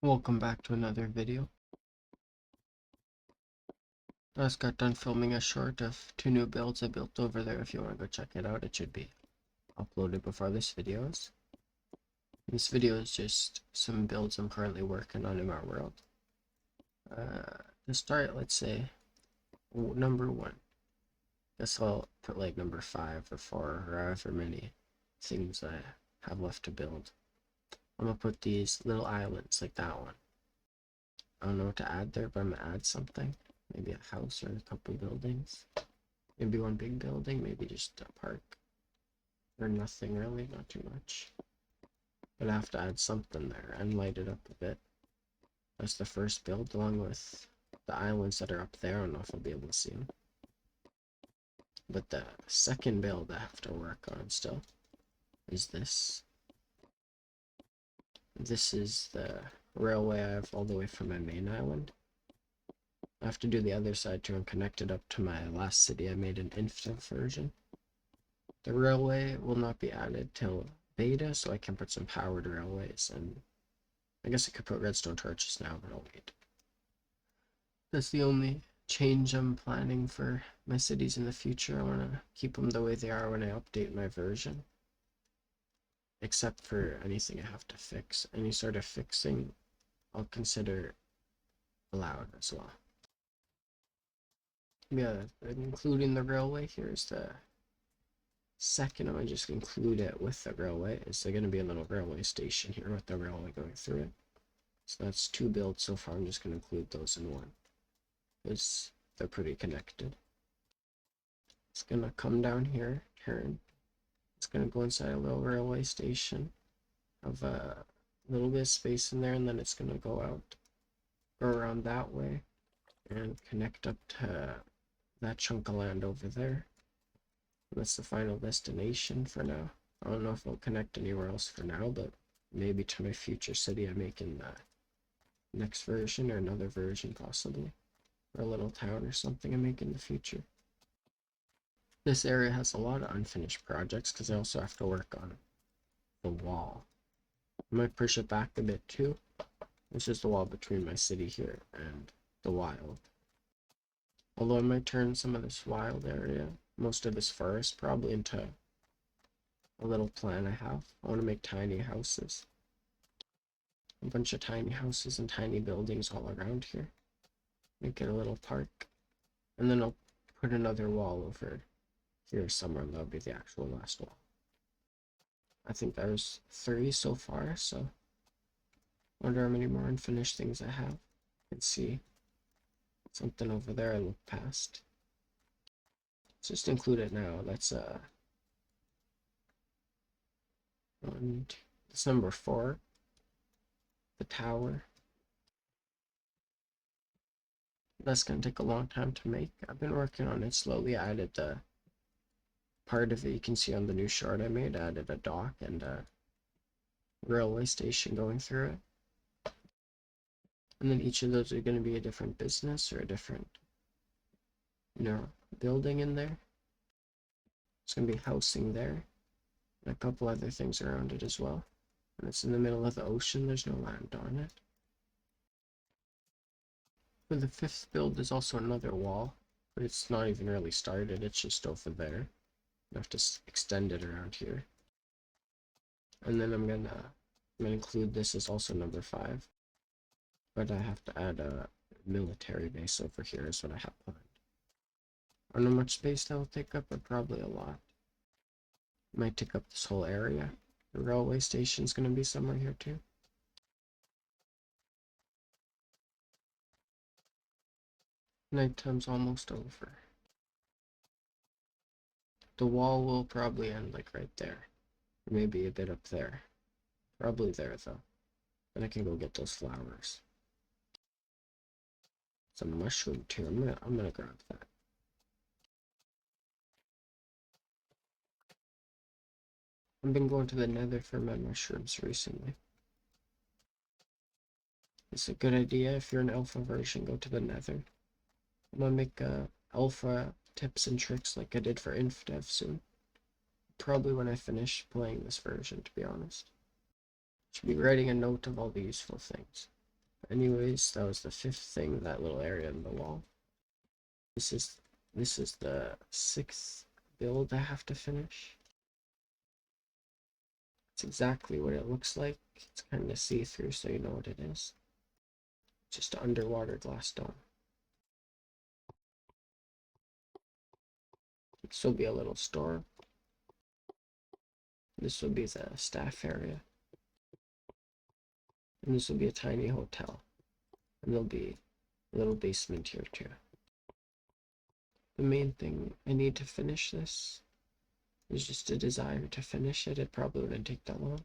Welcome back to another video. I just got done filming a short of 2 new builds I built over there. If you want to go check it out, it should be uploaded before this video is. This video is just some builds I'm currently working on in my world. To start, let's say number 1. Guess I'll put like number 5 or 4 or however many things I have left to build. I'm gonna put these little islands like that one. I don't know what to add there, but I'm gonna add something. Maybe a house or a couple buildings. Maybe one big building, maybe just a park. Or nothing really, not too much. But I have to add something there and light it up a bit. That's the first build, along with the islands that are up there. I don't know if I'll be able to see them. But the second build I have to work on still is this. This is the railway I have all the way from my main island. I have to do the other side too and connect it up to my last city I made an infinite version. The railway will not be added till beta, so I can put some powered railways, and I guess I could put redstone torches now, but I'll wait. That's the only change I'm planning for my cities in the future. I want to keep them the way they are when I update my version. Except for anything I have to fix. Any sort of fixing I'll consider allowed as well. Yeah, including the railway, here's the second. I'm gonna just include it with the railway. Is there gonna be a little railway station here with the railway going through it? So that's 2 builds so far. I'm just gonna include those in one because they're pretty connected. It's gonna come down here, turn. It's gonna go inside a little railway station. Have a little bit of space in there, and then it's gonna go out, go around that way, and connect up to that chunk of land over there. That's the final destination for now. I don't know if I'll connect anywhere else for now, but maybe to my future city I make in the next version, or another version possibly, or a little town or something I make in the future. This area has a lot of unfinished projects because I also have to work on the wall. I might push it back a bit too. This is the wall between my city here and the wild. Although I might turn some of this wild area, most of this forest, probably into a little plan I have. I want to make tiny houses. A bunch of tiny houses and tiny buildings all around here. Make it a little park. And then I'll put another wall over here somewhere, and that'll be the actual last wall. I think there's 3 so far, so I wonder how many more unfinished things I have. You can see something over there I looked past. Let's just include it now. That's that's number 4. The tower. That's gonna take a long time to make. I've been working on it slowly. I added the part of it you can see on the new short I made. I added a dock and a railway station going through it. And then each of those are going to be a different business or a different, building in there. It's going to be housing there, and a couple other things around it as well. And it's in the middle of the ocean. There's no land on it. For the 5th build, there's also another wall, but it's not even really started. It's just over there. I have to extend it around here. And then I'm gonna include this as also number 5. But I have to add a military base over here is what I have planned. I don't know how much space that will take up, but probably a lot. It might take up this whole area. The railway station's gonna be somewhere here too. Nighttime's almost over. The wall will probably end like right there. Maybe a bit up there. Probably there though. Then I can go get those flowers. Some mushroom too. I'm gonna grab that. I've been going to the nether for my mushrooms recently. It's a good idea if you're an alpha version, go to the nether. I'm gonna make alpha tips and tricks like I did for InfDev soon. Probably when I finish playing this version, to be honest. Should be writing a note of all the useful things. anyways, that was the 5th thing, that little area in the wall. This is the 6th build I have to finish. It's exactly what it looks like. It's kind of see-through, so you know what it is. Just an underwater glass dome. This will be a little store. This will be the staff area. And this will be a tiny hotel. And there'll be a little basement here too. The main thing I need to finish this is just a desire to finish it. It probably wouldn't take that long.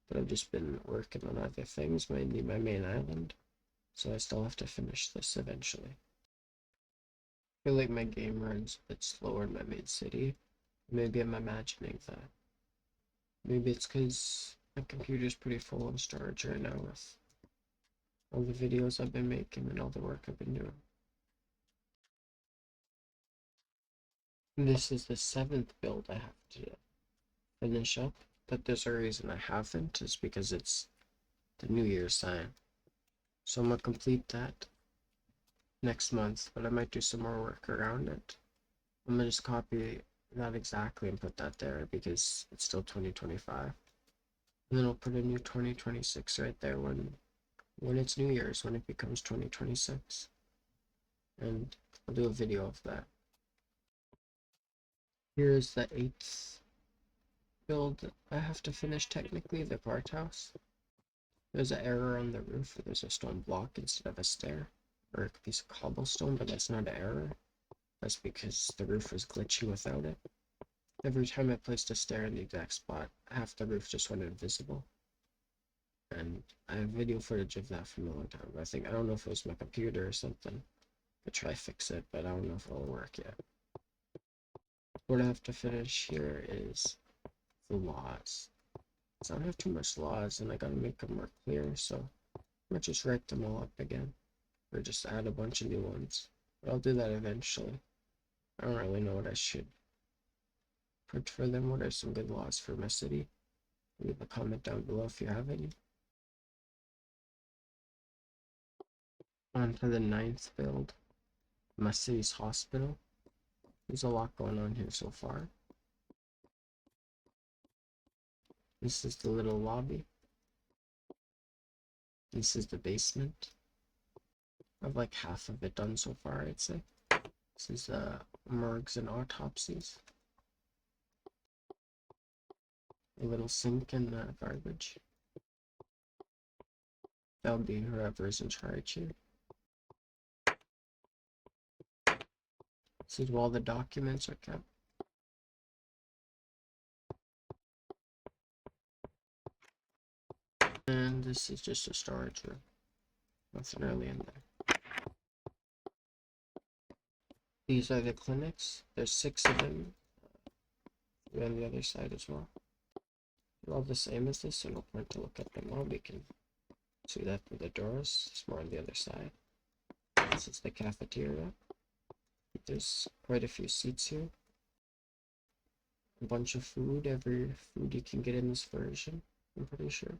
But I've just been working on other things, mainly my main island. So I still have to finish this eventually. I feel like my game runs a bit slower in my main city. Maybe I'm imagining that. Maybe it's because my computer's pretty full of storage right now with all the videos I've been making and all the work I've been doing. And this is the 7th build I have to finish up, but there's a reason I haven't, is because it's the New Year's sign. So I'm gonna complete that next month, but I might do some more work around it. I'm gonna just copy that exactly and put that there because it's still 2025. And then I'll put a new 2026 right there when it's New Year's, when it becomes 2026. And I'll do a video of that. Here's the 8th build I have to finish technically, the guardhouse. There's an error on the roof. There's a stone block instead of a stair, or a piece of cobblestone, but that's not an error. That's because the roof was glitching without it. Every time I placed a stair in the exact spot, half the roof just went invisible. And I have video footage of that from a long time ago. I don't know if it was my computer or something. I try to fix it, but I don't know if it'll work yet. What I have to finish here is the laws. So I don't have too much laws, and I gotta make them more clear, so I might just write them all up again, or just add a bunch of new ones. But I'll do that eventually. I don't really know what I should put for them. What are some good laws for my city? Leave a comment down below if you have any. On to the 9th build, my city's hospital. There's a lot going on here so far. This is the little lobby. This is the basement. I have like half of it done so far, I'd say. This is morgues and autopsies. A little sink and garbage. That'll be whoever's in charge here. This is where all the documents are kept. And this is just a storage room. Nothing really in there. These are the clinics. There's 6 of them. They're on the other side as well. They're all the same as this, so no point to look at them all. We can see that through the doors. It's more on the other side. This is the cafeteria. There's quite a few seats here. A bunch of food. Every food you can get in this version, I'm pretty sure.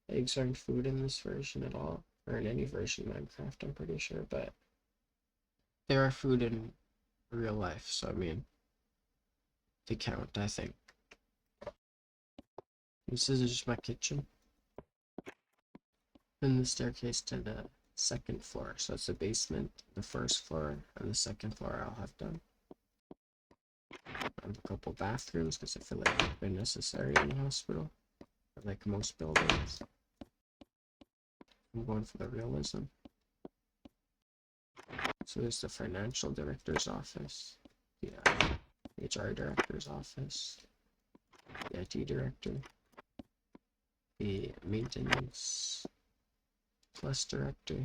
Eggs aren't food in this version at all, or in any version of Minecraft, I'm pretty sure, but there are food in real life, so I mean, they count, I think. This is just my kitchen. Then the staircase to the 2nd floor, so it's the basement, the 1st floor, and the 2nd floor I'll have done. I have a couple bathrooms, because I feel like they're necessary in the hospital, like most buildings. I'm going for the realism. So there's the financial director's office, the HR director's office, the IT director, the maintenance plus director.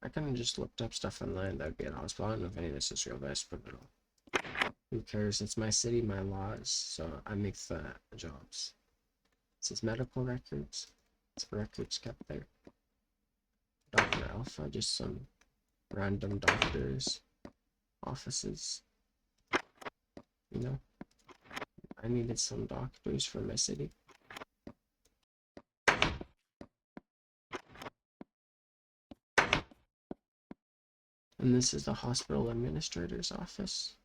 I kind of just looked up stuff online that would be at hospital. I don't know if any of this is real, but I just put it all. Who cares? It's my city, my laws, so I make the jobs. This is medical records. It's records kept there. Dr. Alpha, just some random doctors' offices. You know, I needed some doctors for my city. And this is the hospital administrator's office.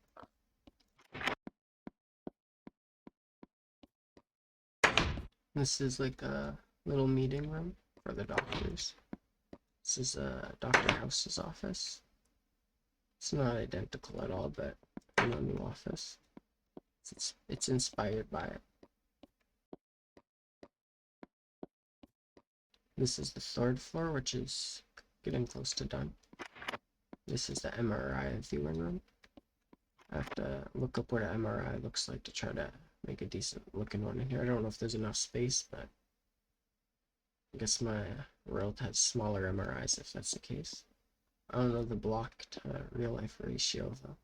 This is like a little meeting room for the doctors. This is Dr. House's office. It's not identical at all, but new office. It's inspired by it. This is the third floor, which is getting close to done. This is the MRI viewing room. I have to look up what an MRI looks like to try to make a decent looking one in here. I don't know if there's enough space, but I guess my world has smaller MRIs if that's the case. I don't know the block to real life ratio though.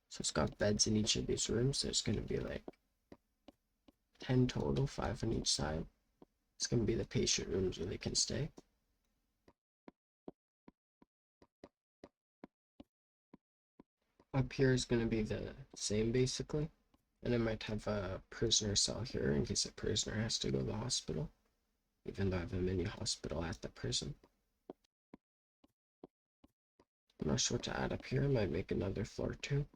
So it's got beds in each of these rooms. There's going to be like 10 total, 5 on each side. It's going to be the patient rooms where they can stay. Up here is going to be the same basically. And I might have a prisoner cell here in case a prisoner has to go to the hospital. Even though I have a mini hospital at the prison. I'm not sure what to add up here. I might make another floor too.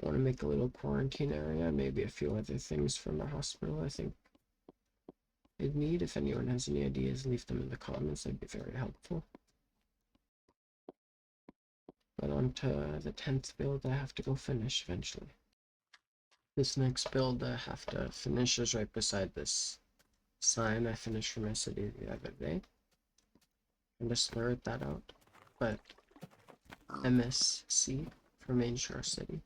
I want to make a little quarantine area, maybe a few other things from the hospital I think I'd need. If anyone has any ideas, leave them in the comments, that'd be very helpful. But on to the 10th build I have to go finish eventually. This next build I have to finish is right beside this sign I finished for my city the other day. I'm just blurred that out. But MSC for Main Shore City.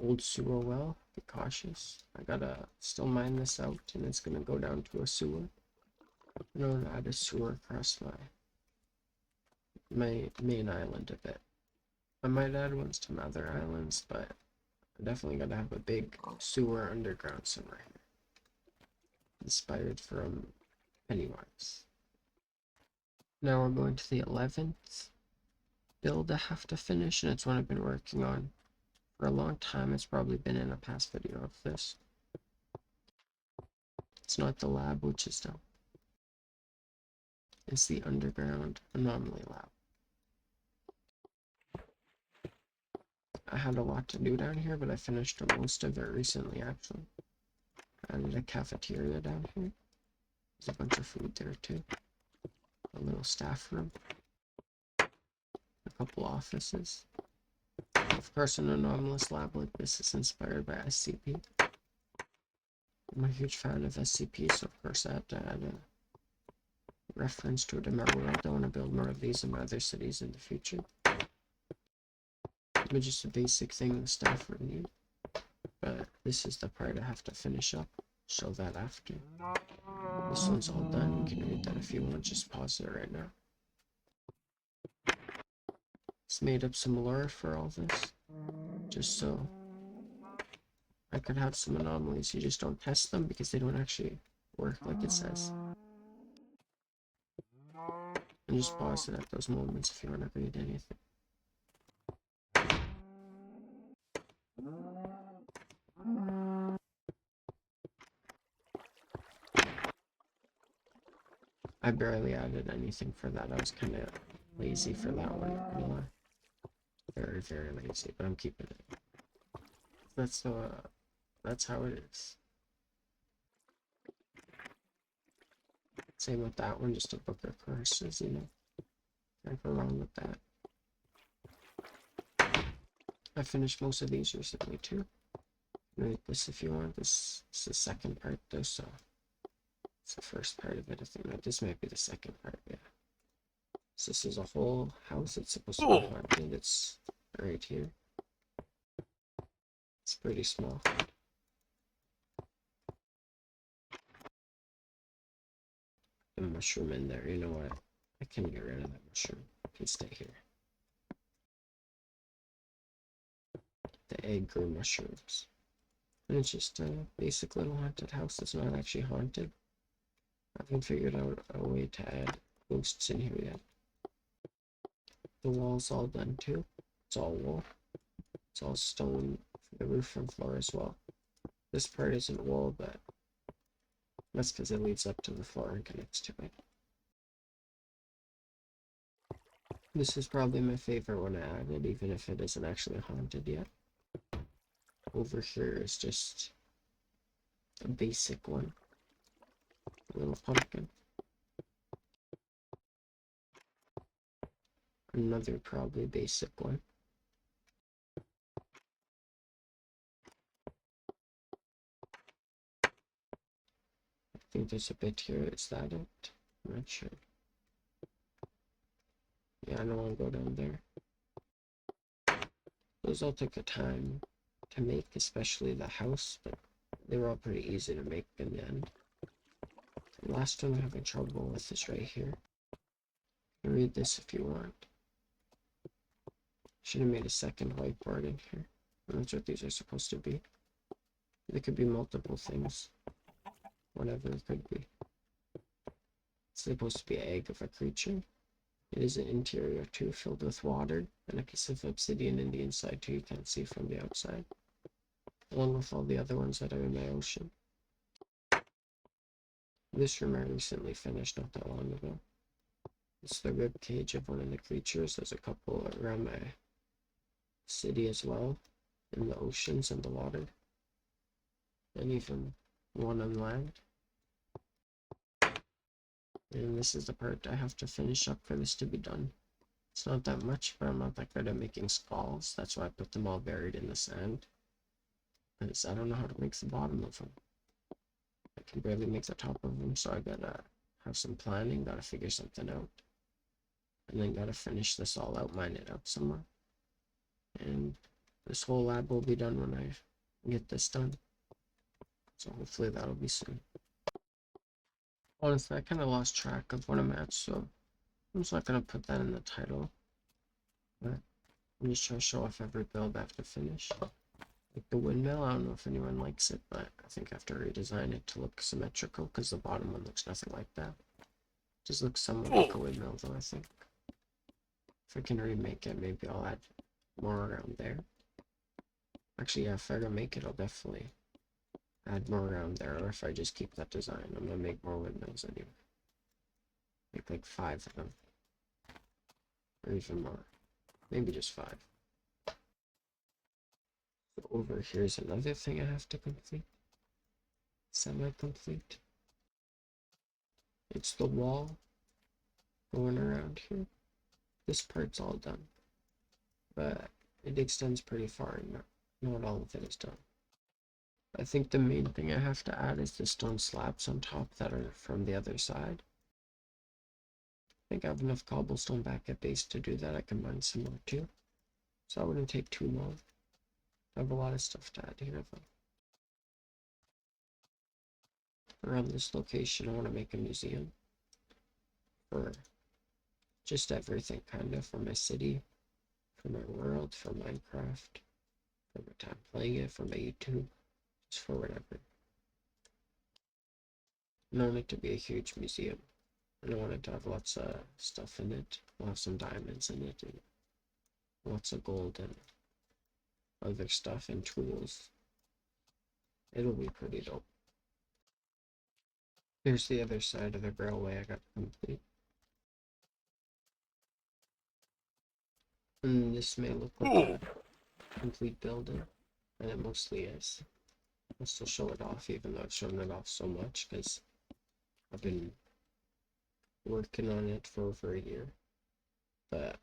Old sewer well, be cautious. I gotta still mine this out and it's gonna go down to a sewer. I don't add a sewer across my main island a bit. I might add ones to my other islands, but I definitely gotta have a big sewer underground somewhere here. Inspired from Pennywise. Now we're going to the 11th build I have to finish, and it's one I've been working on for a long time. It's probably been in a past video of this. It's not the lab, which is down. It's the underground anomaly lab. I had a lot to do down here, but I finished most of it recently actually. I added a cafeteria down here. There's a bunch of food there too. A little staff room. A couple offices. Of course, an anomalous lab like this is inspired by SCP. I'm a huge fan of SCP, so of course I had to add a reference to it in my world. I want to build more of these in my other cities in the future. But just a basic thing the staff would need. But this is the part I have to finish up. Show that after. This one's all done. You can read that if you want. Just pause it right now. It's made up some lore for all this. Just so I could have some anomalies. You just don't test them because they don't actually work like it says. And just pause it at those moments if you want to read anything. I barely added anything for that. I was kind of lazy for that one, not gonna lie. Very, very lazy, but I'm keeping it. That's how it is. Same with that one, just a book of curses, you know. Can't go wrong with that. I finished most of these recently too. Read this if you want. This is the second part though, so it's the first part of it. I think this might be the second part, yeah. So this is a whole house. It's supposed to be haunted. It's right here. It's pretty small. The mushroom in there, you know what? I can get rid of that mushroom. It can stay here. The egg grew mushrooms. And it's just a basic little haunted house that's not actually haunted. I haven't figured out a way to add ghosts in here yet. The wall's all done too. It's all wool. It's all stone for the roof and floor as well. This part isn't wool, but That's because it leads up to the floor and connects to it. This is probably my favorite one I added, even if it isn't actually haunted yet. Over here is just a basic one. A little pumpkin. Another probably basic one. I think there's a bit here. Is that it? I'm not sure. Yeah, I don't want to go down there. Those all took a time to make, especially the house, but they were all pretty easy to make in the end. The last one I'm having trouble with is right here. You can read this if you want. Should have made a second whiteboard in here. That's what these are supposed to be. They could be multiple things. Whatever it could be. It's supposed to be an egg of a creature. It is an interior too, filled with water, and a piece of obsidian in the inside too, you can't see from the outside. Along with all the other ones that are in my ocean. This room I recently finished not that long ago. It's the rib cage of one of the creatures. There's a couple around my city as well, in the oceans and the water, and even one on land. And this is the part I have to finish up for this to be done. It's not that much, but I'm not that good at making skulls. That's why I put them all buried in the sand, because I don't know how to make the bottom of them. I can barely make the top of them, so I gotta have some planning, gotta figure something out, and then gotta finish this all out, mine it out somewhere. And this whole lab will be done when I get this done, so hopefully that'll be soon. Honestly, I kind of lost track of what I'm at, so I'm just not gonna put that in the title, but I'm just trying to show off every build I have to finish. Like the windmill, I don't know if anyone likes it, but I think I have to redesign it to look symmetrical, because the bottom one looks nothing like that. It just looks somewhat like a windmill though, I think. If I can remake it, maybe I'll add more around there. Actually, yeah, if I remake it, I'll definitely add more around there, or if I just keep that design, I'm gonna make more windmills anyway. Make like 5 of them. Or even more. Maybe just 5. So over here's another thing I have to complete. Semi-complete. It's the wall going around here. This part's all done, but it extends pretty far and not all of it is done. I think the main thing I have to add is the stone slabs on top that are from the other side. I think I have enough cobblestone back at base to do that. I can mine some more too, so that wouldn't take too long. I have a lot of stuff to add here though. Around this location I want to make a museum for just everything, kind of, for my city, for my world, for Minecraft, for my time playing it, for my YouTube, just for whatever. I want it to be a huge museum, and I want it to have lots of stuff in it. We'll have some diamonds in it, and lots of gold and other stuff and tools. It'll be pretty dope. Here's the other side of the railway I got to complete. And this may look like a complete building, and it mostly is. I'll still show it off, even though I've shown it off so much, because I've been working on it for over a year. But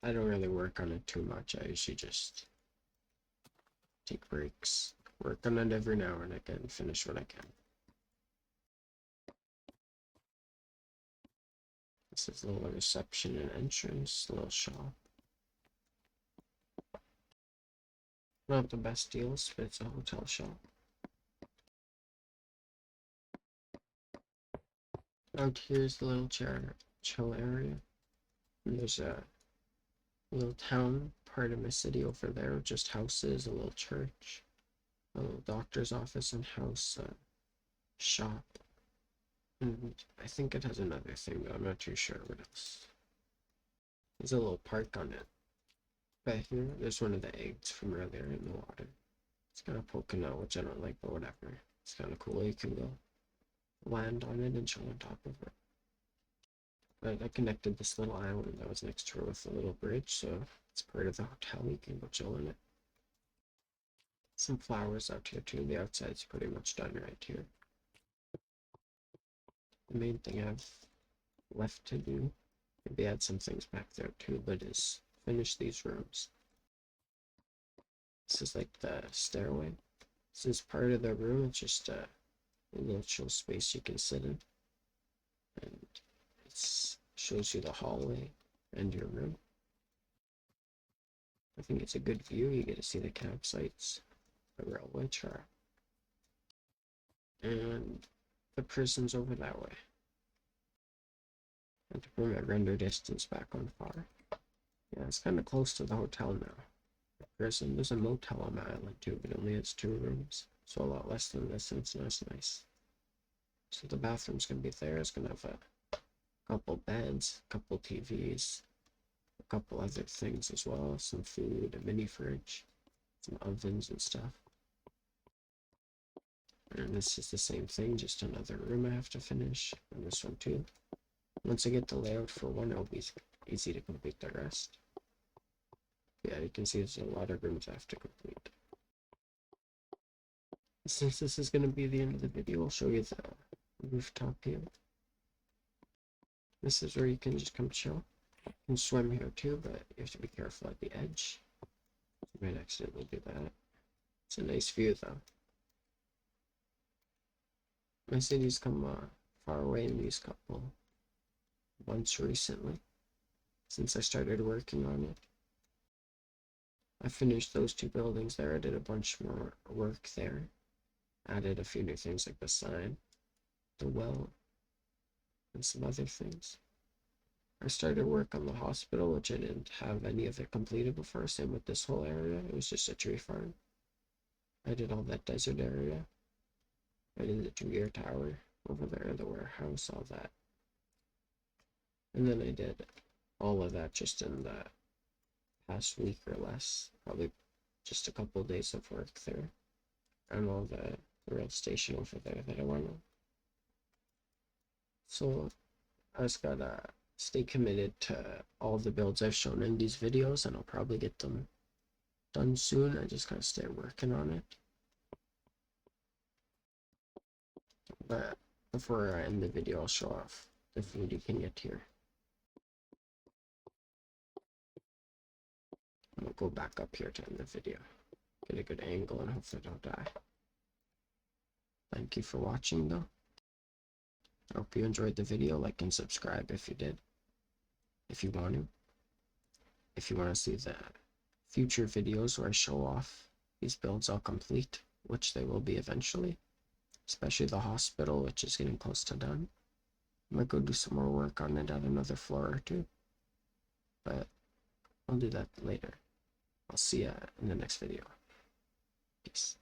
I don't really work on it too much. I usually just take breaks, work on it every now and again, finish what I can. This is a little reception and entrance, a little shop. Not the best deals, but it's a hotel shop. Out here is the little chill area. And there's a little town part of my city over there with just houses, a little church, a little doctor's office and house, shop. And I think it has another thing, but I'm not too sure what else. There's a little park on it. But here, there's one of the eggs from earlier in the water. It's kind of poking out, which I don't like, but whatever. It's kind of cool. You can go land on it and chill on top of it. But I connected this little island that was next to her with a little bridge, so it's part of the hotel. You can go chill in it. Some flowers out here too. The outside's pretty much done right here. The main thing I've left to do, maybe add some things back there too, but is finish these rooms. This is like the stairway. This is part of the room. It's just a little chill space you can sit in, and it shows you the hallway and your room. I think it's a good view. You get to see the campsites, the railway track, and the prison's over that way. And to bring my render distance back on far. Yeah, it's kind of close to the hotel now. The prison, there's a motel on my island too, but it only has 2 rooms, so a lot less than this, and it's nice. So the bathroom's gonna be there. It's gonna have a couple beds, a couple TVs, a couple other things as well, some food, a mini fridge, some ovens and stuff. And this is the same thing, just another room I have to finish, and this one too. Once I get the layout for one, it'll be easy to complete the rest. Yeah, you can see there's a lot of rooms I have to complete. Since this is going to be the end of the video, I'll show you the rooftop view. This is where you can just come chill. You can swim here too, but you have to be careful at the edge. You might accidentally do that. It's a nice view though. My city's come far away in these couple months recently, since I started working on it. I finished those 2 buildings there. I did a bunch more work there. Added a few new things like the sign, the well, and some other things. I started work on the hospital, which I didn't have any of it completed before. Same with this whole area. It was just a tree farm. I did all that desert area. I did the 2-year tower over there, the warehouse, all that. And then I did all of that just in the past week or less. Probably just a couple of days of work there. And all the rail station over there that I went on. So I just gotta stay committed to all the builds I've shown in these videos, and I'll probably get them done soon. I just gotta stay working on it. But before I end the video, I'll show off the food you can get here. I'm gonna go back up here to end the video. Get a good angle and hopefully I don't die. Thank you for watching though. I hope you enjoyed the video. Like and subscribe if you did. If you want to. If you want to see the future videos where I show off these builds I'll complete, which they will be eventually. Especially the hospital, which is getting close to done. I might go do some more work on it at another floor or 2. But I'll do that later. I'll see ya in the next video. Peace.